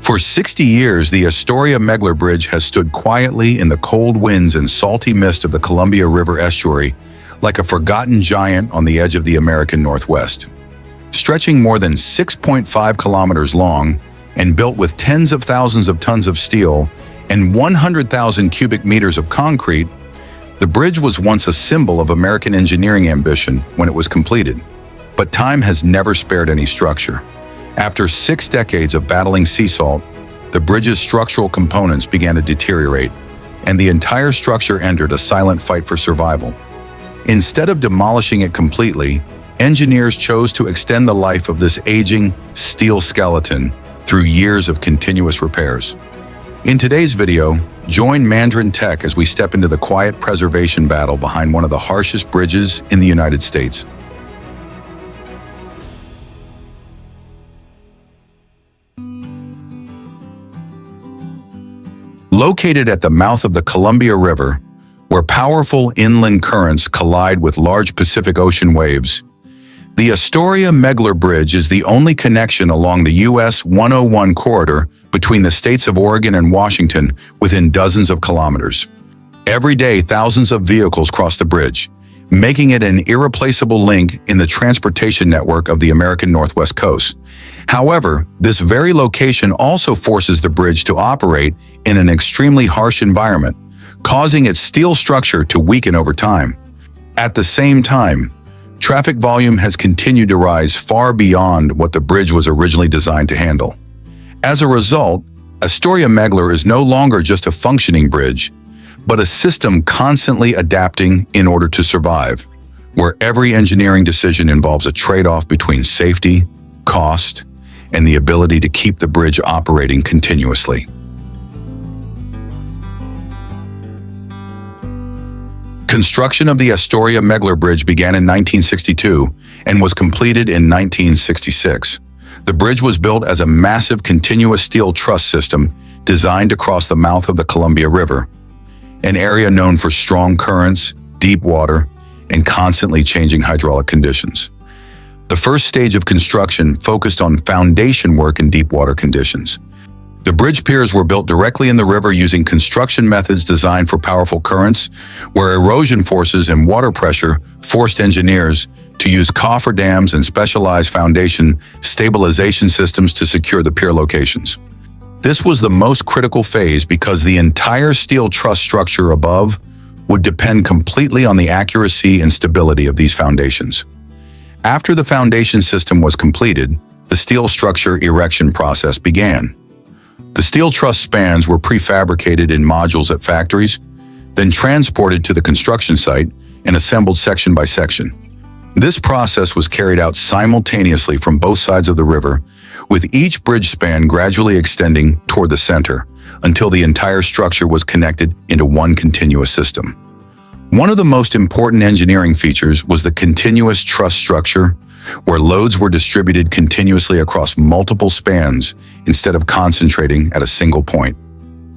For 60 years, the Astoria Megler Bridge has stood quietly in the cold winds and salty mist of the Columbia River estuary, like a forgotten giant on the edge of the American Northwest. Stretching more than 6.5 kilometers long and built with tens of thousands of tons of steel and 100,000 cubic meters of concrete, the bridge was once a symbol of American engineering ambition when it was completed. But time has never spared any structure. After 6 decades of battling sea salt, the bridge's structural components began to deteriorate, and the entire structure entered a silent fight for survival. Instead of demolishing it completely, engineers chose to extend the life of this aging steel skeleton through years of continuous repairs. In today's video, join Mandarin Tech as we step into the quiet preservation battle behind one of the harshest bridges in the United States. Located at the mouth of the Columbia River, where powerful inland currents collide with large Pacific Ocean waves, the Astoria Megler Bridge is the only connection along the US 101 corridor between the states of Oregon and Washington within dozens of kilometers. Every day, thousands of vehicles cross the bridge, making it an irreplaceable link in the transportation network of the American Northwest coast. However, this very location also forces the bridge to operate in an extremely harsh environment, causing its steel structure to weaken over time. At the same time, traffic volume has continued to rise far beyond what the bridge was originally designed to handle. As a result, Astoria Megler is no longer just a functioning bridge, but a system constantly adapting in order to survive, where every engineering decision involves a trade-off between safety, cost, and the ability to keep the bridge operating continuously. Construction of the Astoria Megler Bridge began in 1962 and was completed in 1966. The bridge was built as a massive continuous steel truss system designed to cross the mouth of the Columbia River, an area known for strong currents, deep water, and constantly changing hydraulic conditions. The first stage of construction focused on foundation work in deep water conditions. The bridge piers were built directly in the river using construction methods designed for powerful currents, where erosion forces and water pressure forced engineers to use cofferdams and specialized foundation stabilization systems to secure the pier locations. This was the most critical phase because the entire steel truss structure above would depend completely on the accuracy and stability of these foundations. After the foundation system was completed, the steel structure erection process began. The steel truss spans were prefabricated in modules at factories, then transported to the construction site and assembled section by section. This process was carried out simultaneously from both sides of the river, with each bridge span gradually extending toward the center until the entire structure was connected into one continuous system. One of the most important engineering features was the continuous truss structure, where loads were distributed continuously across multiple spans instead of concentrating at a single point.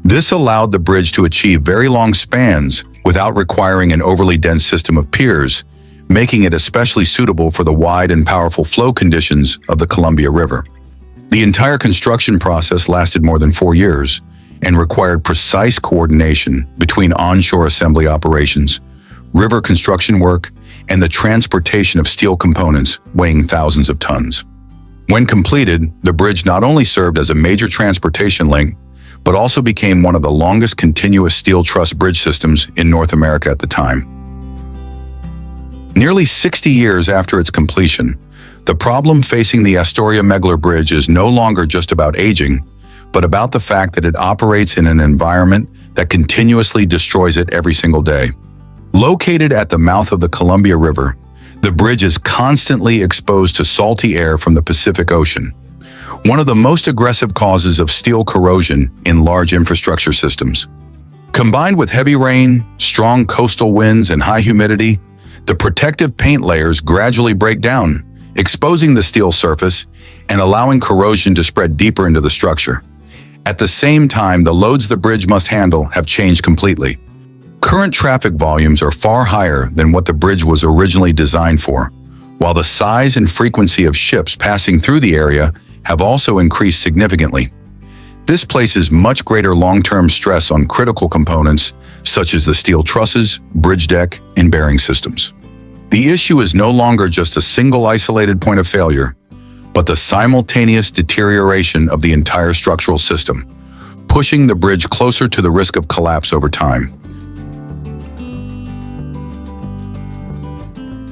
This allowed the bridge to achieve very long spans without requiring an overly dense system of piers, making it especially suitable for the wide and powerful flow conditions of the Columbia River. The entire construction process lasted more than 4 years and required precise coordination between onshore assembly operations, river construction work, and the transportation of steel components weighing thousands of tons. When completed, the bridge not only served as a major transportation link, but also became one of the longest continuous steel truss bridge systems in North America at the time. Nearly 60 years after its completion, the problem facing the Astoria Megler Bridge is no longer just about aging, but about the fact that it operates in an environment that continuously destroys it every single day. Located at the mouth of the Columbia River, the bridge is constantly exposed to salty air from the Pacific Ocean, one of the most aggressive causes of steel corrosion in large infrastructure systems. Combined with heavy rain, strong coastal winds, and high humidity, the protective paint layers gradually break down, exposing the steel surface and allowing corrosion to spread deeper into the structure. At the same time, the loads the bridge must handle have changed completely. Current traffic volumes are far higher than what the bridge was originally designed for, while the size and frequency of ships passing through the area have also increased significantly. This places much greater long-term stress on critical components such as the steel trusses, bridge deck, and bearing systems. The issue is no longer just a single isolated point of failure, but the simultaneous deterioration of the entire structural system, pushing the bridge closer to the risk of collapse over time.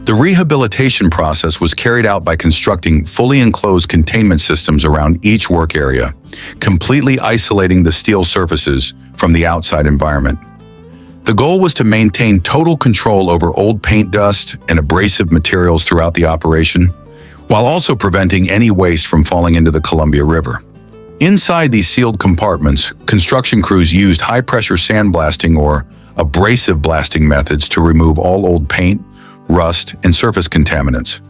The rehabilitation process was carried out by constructing fully enclosed containment systems around each work area, completely isolating the steel surfaces from the outside environment. The goal was to maintain total control over old paint dust and abrasive materials throughout the operation, while also preventing any waste from falling into the Columbia River. Inside these sealed compartments, construction crews used high-pressure sandblasting or abrasive blasting methods to remove all old paint, rust, and surface contaminants.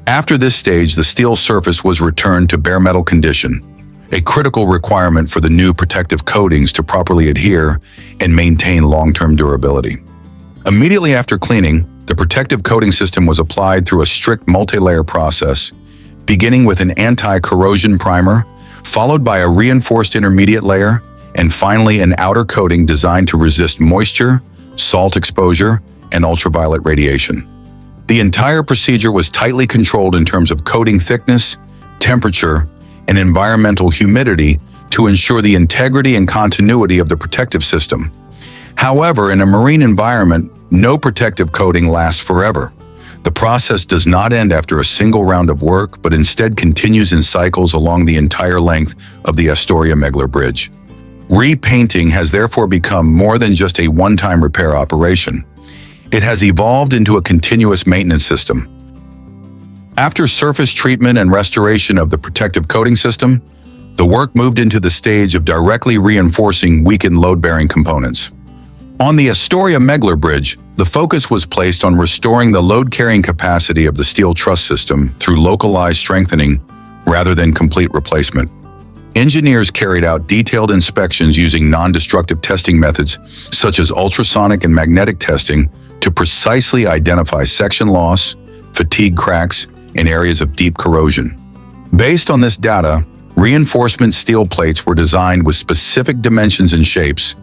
After this stage, the steel surface was returned to bare metal condition, a critical requirement for the new protective coatings to properly adhere and maintain long-term durability. Immediately after cleaning, the protective coating system was applied through a strict multi-layer process, beginning with an anti-corrosion primer, followed by a reinforced intermediate layer, and finally an outer coating designed to resist moisture, salt exposure, and ultraviolet radiation. The entire procedure was tightly controlled in terms of coating thickness, temperature, and environmental humidity to ensure the integrity and continuity of the protective system. However, in a marine environment, no protective coating lasts forever. The process does not end after a single round of work, but instead continues in cycles along the entire length of the Astoria Megler Bridge. Repainting has therefore become more than just a one-time repair operation. It has evolved into a continuous maintenance system. After surface treatment and restoration of the protective coating system, the work moved into the stage of directly reinforcing weakened load-bearing components. On the Astoria Megler Bridge, the focus was placed on restoring the load-carrying capacity of the steel truss system through localized strengthening rather than complete replacement. Engineers carried out detailed inspections using non-destructive testing methods such as ultrasonic and magnetic testing to precisely identify section loss, fatigue cracks, and areas of deep corrosion. Based on this data, reinforcement steel plates were designed with specific dimensions and shapes,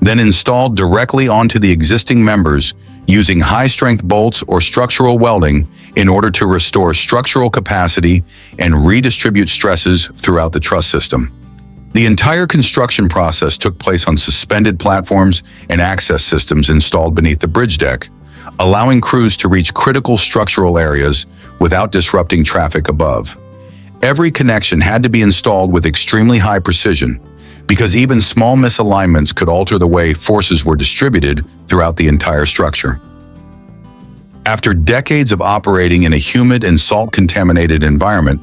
then installed directly onto the existing members using high-strength bolts or structural welding in order to restore structural capacity and redistribute stresses throughout the truss system. The entire construction process took place on suspended platforms and access systems installed beneath the bridge deck, allowing crews to reach critical structural areas without disrupting traffic above. Every connection had to be installed with extremely high precision, because even small misalignments could alter the way forces were distributed throughout the entire structure. After decades of operating in a humid and salt-contaminated environment,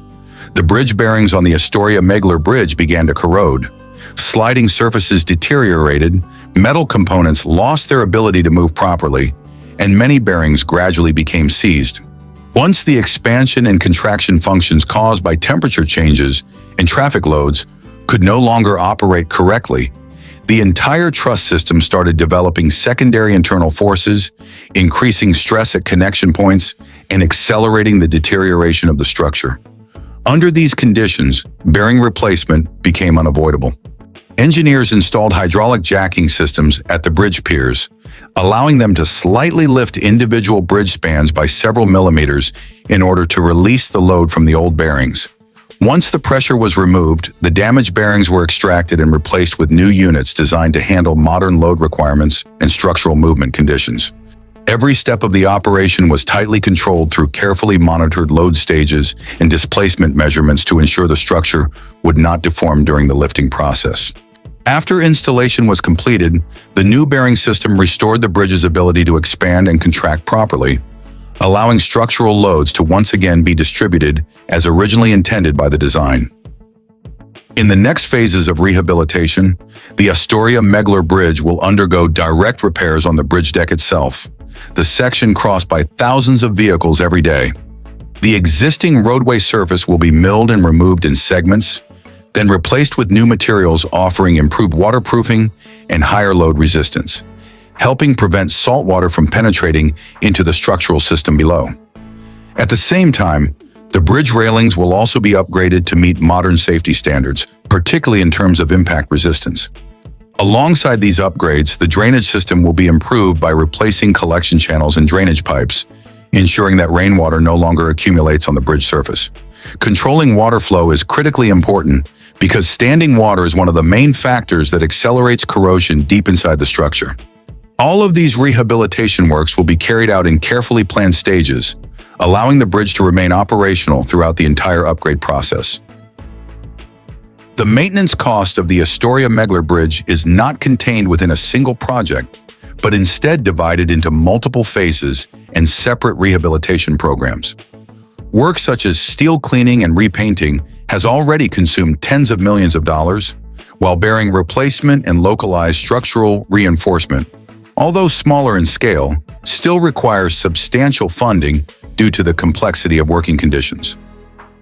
the bridge bearings on the Astoria Megler Bridge began to corrode. Sliding surfaces deteriorated, metal components lost their ability to move properly, and many bearings gradually became seized. Once the expansion and contraction functions caused by temperature changes and traffic loads could no longer operate correctly, the entire truss system started developing secondary internal forces, increasing stress at connection points, and accelerating the deterioration of the structure. Under these conditions, bearing replacement became unavoidable. Engineers installed hydraulic jacking systems at the bridge piers, allowing them to slightly lift individual bridge spans by several millimeters in order to release the load from the old bearings. Once the pressure was removed, the damaged bearings were extracted and replaced with new units designed to handle modern load requirements and structural movement conditions. Every step of the operation was tightly controlled through carefully monitored load stages and displacement measurements to ensure the structure would not deform during the lifting process. After installation was completed, the new bearing system restored the bridge's ability to expand and contract properly, allowing structural loads to once again be distributed as originally intended by the design. In the next phases of rehabilitation, the Astoria Megler Bridge will undergo direct repairs on the bridge deck itself, the section crossed by thousands of vehicles every day. The existing roadway surface will be milled and removed in segments, then replaced with new materials offering improved waterproofing and higher load resistance, helping prevent saltwater from penetrating into the structural system below. At the same time, The bridge railings will also be upgraded to meet modern safety standards, particularly in terms of impact resistance. Alongside these upgrades, the drainage system will be improved by replacing collection channels and drainage pipes, ensuring that rainwater no longer accumulates on the bridge surface. Controlling water flow is critically important because standing water is one of the main factors that accelerates corrosion deep inside the structure. All of these rehabilitation works will be carried out in carefully planned stages, allowing the bridge to remain operational throughout the entire upgrade process. The maintenance cost of the Astoria Megler Bridge is not contained within a single project, but instead divided into multiple phases and separate rehabilitation programs. Work such as steel cleaning and repainting has already consumed tens of millions of dollars, while bearing replacement and localized structural reinforcement, although smaller in scale, still requires substantial funding due to the complexity of working conditions.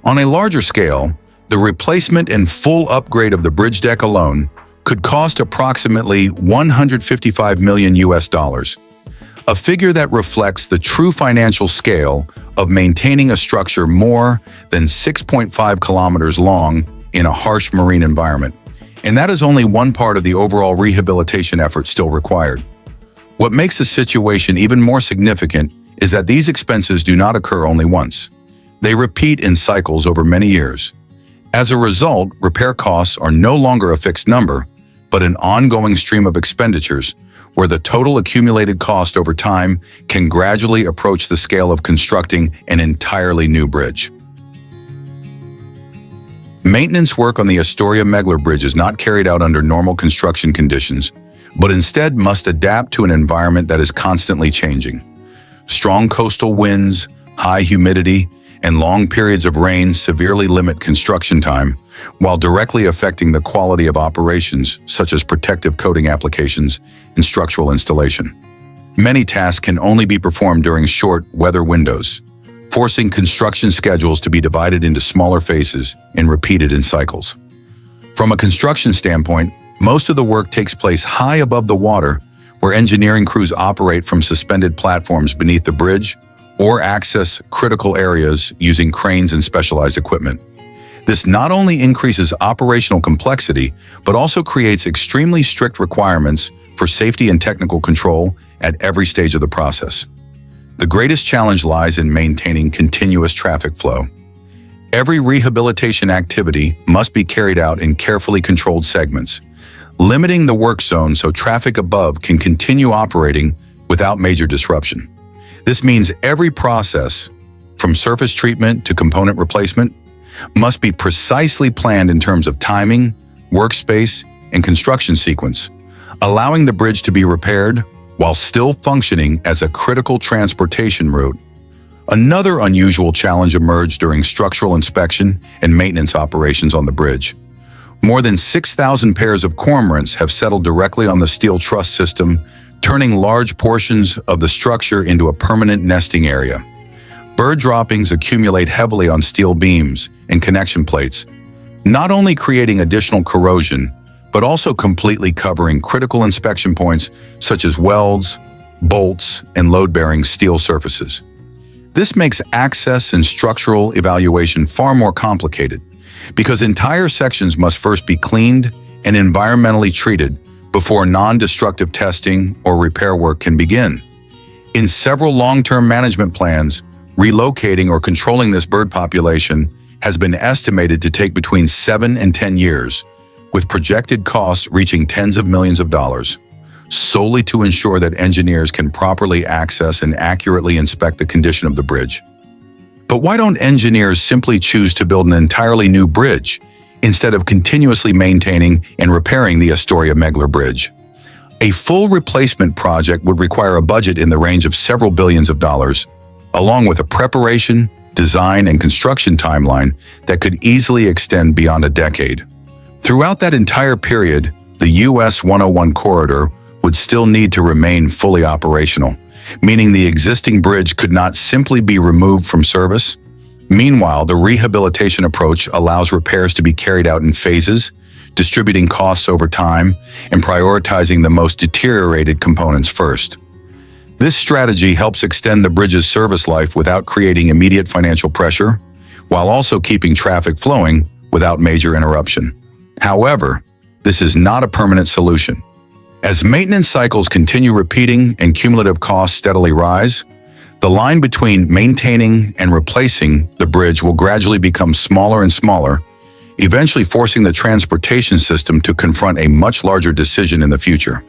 On a larger scale, the replacement and full upgrade of the bridge deck alone could cost approximately $155 million, a figure that reflects the true financial scale of maintaining a structure more than 6.5 kilometers long in a harsh marine environment. And that is only one part of the overall rehabilitation effort still required. What makes the situation even more significant is that these expenses do not occur only once. They repeat in cycles over many years. As a result, repair costs are no longer a fixed number, but an ongoing stream of expenditures where the total accumulated cost over time can gradually approach the scale of constructing an entirely new bridge. Maintenance work on the Astoria Megler Bridge is not carried out under normal construction conditions, but instead must adapt to an environment that is constantly changing. Strong coastal winds, high humidity, and long periods of rain severely limit construction time, while directly affecting the quality of operations such as protective coating applications and structural installation. Many tasks can only be performed during short weather windows, forcing construction schedules to be divided into smaller phases and repeated in cycles. From a construction standpoint, most of the work takes place high above the water, where engineering crews operate from suspended platforms beneath the bridge or access critical areas using cranes and specialized equipment. This not only increases operational complexity, but also creates extremely strict requirements for safety and technical control at every stage of the process. The greatest challenge lies in maintaining continuous traffic flow. Every rehabilitation activity must be carried out in carefully controlled segments, limiting the work zone so traffic above can continue operating without major disruption. This means every process, from surface treatment to component replacement, must be precisely planned in terms of timing, workspace, and construction sequence, allowing the bridge to be repaired while still functioning as a critical transportation route. Another unusual challenge emerged during structural inspection and maintenance operations on the bridge. More than 6,000 pairs of cormorants have settled directly on the steel truss system, turning large portions of the structure into a permanent nesting area. Bird droppings accumulate heavily on steel beams and connection plates, not only creating additional corrosion, but also completely covering critical inspection points such as welds, bolts, and load-bearing steel surfaces. This makes access and structural evaluation far more complicated, because entire sections must first be cleaned and environmentally treated before non-destructive testing or repair work can begin. In several long-term management plans, relocating or controlling this bird population has been estimated to take between 7 and 10 years, with projected costs reaching tens of millions of dollars, solely to ensure that engineers can properly access and accurately inspect the condition of the bridge. But why don't engineers simply choose to build an entirely new bridge instead of continuously maintaining and repairing the Astoria Megler Bridge? A full replacement project would require a budget in the range of several billions of dollars, along with a preparation, design, and construction timeline that could easily extend beyond a decade. Throughout that entire period, the US 101 corridor would still need to remain fully operational, meaning the existing bridge could not simply be removed from service. Meanwhile, the rehabilitation approach allows repairs to be carried out in phases, distributing costs over time and prioritizing the most deteriorated components first. This strategy helps extend the bridge's service life without creating immediate financial pressure, while also keeping traffic flowing without major interruption. However, this is not a permanent solution. As maintenance cycles continue repeating and cumulative costs steadily rise, the line between maintaining and replacing the bridge will gradually become smaller and smaller, eventually forcing the transportation system to confront a much larger decision in the future.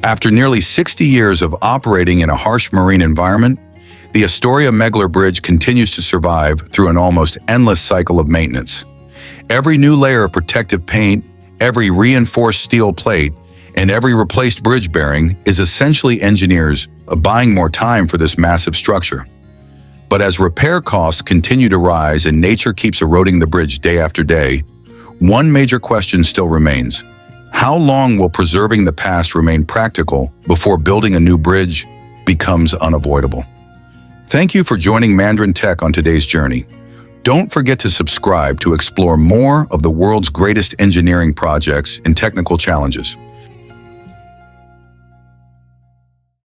After nearly 60 years of operating in a harsh marine environment, the Astoria Megler Bridge continues to survive through an almost endless cycle of maintenance. Every new layer of protective paint, every reinforced steel plate, and every replaced bridge bearing is essentially engineers buying more time for this massive structure. But as repair costs continue to rise and nature keeps eroding the bridge day after day, one major question still remains. How long will preserving the past remain practical before building a new bridge becomes unavoidable? Thank you for joining Mandarin Tech on today's journey. Don't forget to subscribe to explore more of the world's greatest engineering projects and technical challenges.